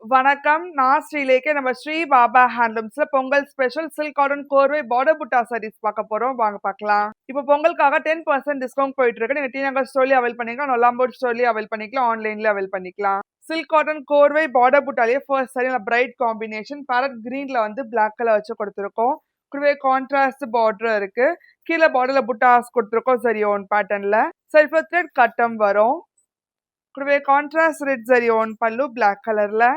வணக்கம். நான் ஸ்ரீலேகா. நம்ம ஸ்ரீ பாபா ஹேண்ட்லூம்ஸ்ல Pongal special silk cotton korvai border butta sarees பார்க்க போறோம். வாங்க பார்க்கலாம். இப்போ பொங்கலுக்காக 10% டிஸ்கவுண்ட் போயிட்டு இருக்கு. நீங்க டி நகர் ஸ்டோர்லயே அவைல் பண்ணிக்கலாம், நொலாம்பூர் ஸ்டோர்லயே அவைல் பண்ணிக்கலாம், ஆன்லைன்ல அவைல் பண்ணிக்கலாம். சில்க் காட்டன் கோர்வை பார்டர் புட்டாலேயே first sari bright combination parrot கிரீன்ல வந்து பிளாக் கலர் வச்சு கொடுத்துருக்கோம். கூடவே கான்ட்ராஸ்ட் பார்டர் இருக்கு. கீழே பார்டர்ல புட்டாஸ் கொடுத்துருக்கோம் சரி ஓன் பேட்டர்ன்ல. செல்ஃப் த்ரெட் கட்டம் வரும். கூடவே கான்ட்ராஸ்ட் ரெட் சரி ஓன் பல்லு பிளாக் கலர்ல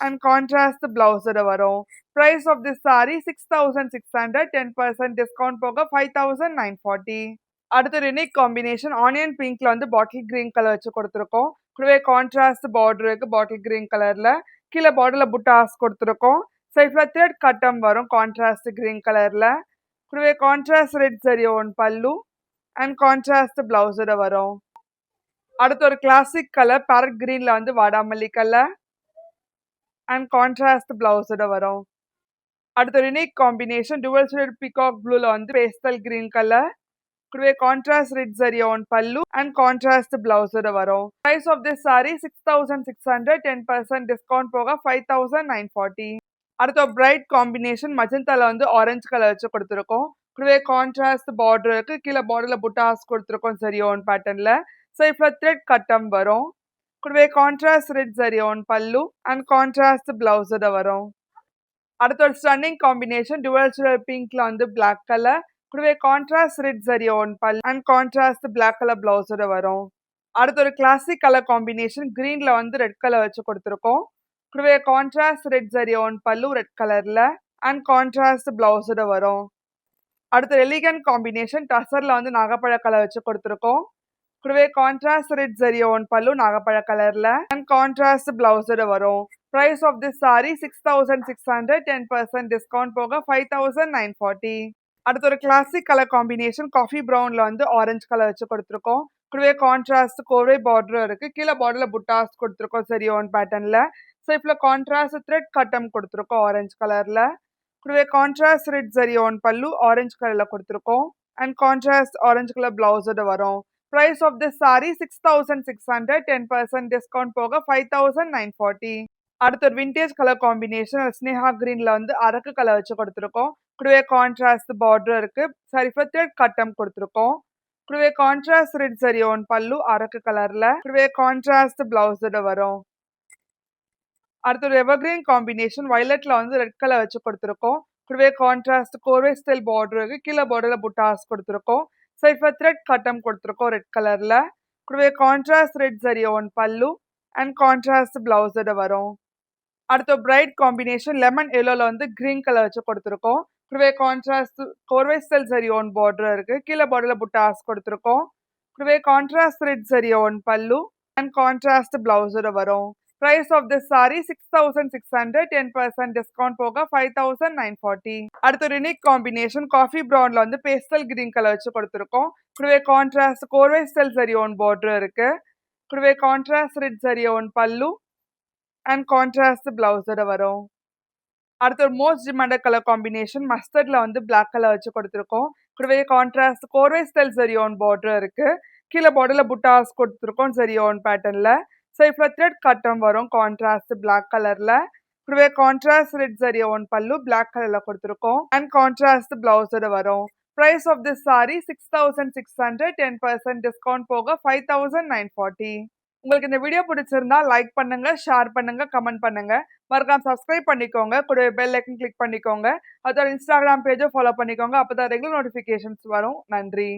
and contrast blouse வரும். price of this saree 6600, 10% discount போக 5940. அடுத்த யூனிக் காம்பினேஷன் ஆனியன் பிங்க்ல வந்து பாட்டில் கிரீன் கலர் வச்சு கொடுத்துருக்கோம். கூடவே கான்ட்ராஸ்ட் பார்டர் இருக்கு பாட்டில் கிரீன் கலர்ல. கீழே பார்டர்ல புட்டாஸ் கொடுத்துருக்கோம். சைட்ல த்ரெட் கட்டம் வரும் கான்ட்ராஸ்ட் கிரீன் கலர்ல. கூடவே contrast red zari one pallu and contrast blouse வரும். அடுத்து ஒரு கிளாசிக் கலர் பேரட் கிரீன்ல வந்து வாடாமல்லி கலர் and contrast blouse வரும். அடுத்த unique combination dual shaded peacock blueல வந்து pastel green color. கூடவே contrast red zari on pallu and contrast blouse வரும். price of this saree 6600, 10% discount போக 5940. அடுத்த bright combination மஜந்தால வந்து orange color வச்சு கொடுத்துருக்கோம். கூடவே contrast border இருக்கு. கீழே borderல புட்டாஸ் கொடுத்துருக்கோம் சரி on patternல. so இப்ப thread கட்டம் வரும். கூடவே contrast red zari one pallu and contrast blouse வரும். அடுத்த ஒரு ஸ்டன்னிங் காம்பினேஷன் டுவல் ஷேட் பிங்க்ல வந்து பிளாக் கலர். கூடவே contrast red zari one pallu and contrast black colour blouse வரும். அடுத்த ஒரு கிளாசிக் கலர் காம்பினேஷன் கிரீன்ல வந்து ரெட் கலர் வச்சு கொடுத்துருக்கோம். கூடவே கான்ட்ராஸ்ட் ரெட் சரி ஒன் பல்லு ரெட் கலர்ல அண்ட் கான்ட்ராஸ்ட் பிளவுஸ் வரும். அடுத்த எலிகன்ட் காம்பினேஷன் டசர்ல வந்து நாகப்பழ கலர் வச்சு கொடுத்துருக்கோம். கூடவே கான்ட்ராஸ்ட் ரெட் ஜரி ஒன் பல்லு நாகப்பழ கலர்ல அண்ட் கான்ட்ராஸ்ட் பிளவுஸ் வரும். price of this saree 6600, 10% discount போக 5940. அடுத்த ஒரு கிளாசிக் கலர் காம்பினேஷன் காஃபி ப்ரௌன்ல வந்து ஆரஞ்சு கலர் வச்சு கொடுத்துருக்கோம். கூடவே கான்ட்ராஸ்ட் கோவை பார்டர் இருக்கு. கீழே பார்டர்ல புட்டாஸ் கொடுத்துருக்கோம் சரி ஒன் பேட்டர்ன்ல. ஸோ இப்போ கான்ட்ராஸ்ட் த்ரெட் கட்டம் கொடுத்துருக்கோம் ஆரஞ்சு கலர்ல. கூடவே கான்ட்ராஸ்ட் ரெட் ஜரி ஒன் பல்லு ஆரஞ்சு கலர்ல கொடுத்துருக்கோம் and contrast orange colour blouse வரும். price of this saree 6600, 10% discount போக 5940. அடுத்த ஒரு விண்டேஜ் கலர் காம்பினேஷன் ஸ்னேஹா கிரீன்ல வந்து அரக்கு கலர் வச்சு கொடுத்துருக்கோம். கூடவே கான்ட்ராஸ்ட் பார்டர் இருக்கு. சாரி த்ரெட் கட்டம் கொடுத்துருக்கோம். கூடவே கான்ட்ராஸ்ட் ரெட் சரி ஒன் பல்லு அரக்கு கலர்ல. கூடவே கான்ட்ராஸ்ட் பிளவுஸ் வரும். அடுத்த ஒரு எவர்கிரீன் காம்பினேஷன் வயலட்ல வந்து ரெட் கலர் வச்சு கொடுத்துருக்கோம். கூடவே கான்ட்ராஸ்ட் கோர்வை ஸ்டைல் பார்டர் இருக்கு. கீழே பார்டர்ல புட்டாஸ் கொடுத்துருக்கோம். ஸோ இப்போ த்ரெட் கட்டம் கொடுத்துருக்கோம் ரெட் கலர்ல. கூடவே contrast red zari one pallu and contrast blouse வரும். அடுத்த பிரைட் காம்பினேஷன் லெமன் எல்லோல வந்து கிரீன் கலர் வச்சு கொடுத்துருக்கோம். கூடவே கான்ட்ராஸ்ட் கோர்வை ஸ்டைல் சரி ஒன் பார்டர் இருக்கு. கீழே பார்டர்ல புட்டாஸ் கொடுத்துருக்கோம். கூடவே contrast red zari one pallu and contrast blouse வரும். price of this saree 6600, 10% discount போக 5940. அடுத்த ஒரு யூனிக் காம்பினேஷன் காஃபி ப்ரௌன்ல வந்து பேஸ்டல் கிரீன் கலர் வச்சு கொடுத்துருக்கோம். கூடவே கான்ட்ராஸ்ட் கோர்வை ஸ்டைல் சரி ஒன் பார்டர் இருக்கு. கூடவே contrast red zari one pallu and contrast blouse வரும். அடுத்த ஒரு மோஸ்ட் டிமாண்டட் கலர் காம்பினேஷன் மஸ்டர்ட்ல வந்து பிளாக் கலர் வச்சு கொடுத்துருக்கோம். கூடவே கான்ட்ராஸ்ட் கோர்வை ஸ்டைல் சரி ஒன் பார்டர் இருக்கு. கீழே பார்டர்ல புட்டாஸ் கொடுத்துருக்கோம் சரி ஒன் பேட்டர்ன்ல. ஸோ இப்போ த்ரெட் கட்டம் வரும் கான்ட்ராஸ்ட் பிளாக் கலர்ல. கூடவே கான்ட்ராஸ்ட் ரெட் சரி ஒன் பல்லு பிளாக் கலர்ல கொடுத்துருக்கோம் அண்ட் கான்ட்ராஸ்ட் பிளவுஸ் வரும். price of this saree 6600, 10% discount போக 5940. உங்களுக்கு இந்த வீடியோ பிடிச்சிருந்தா லைக் பண்ணுங்க, ஷேர் பண்ணுங்க, கமெண்ட் பண்ணுங்க. மறக்காம சப்ஸ்கிரைப் பண்ணிக்கோங்க. கூடவே பெல் ஐக்கன் கிளிக் பண்ணிக்கோங்க. அதோட இன்ஸ்டாகிராம் பேஜை ஃபாலோ பண்ணிக்கோங்க. அப்பதான் ரெகுலர் நோட்டிஃபிகேஷன்ஸ் வரும். நன்றி.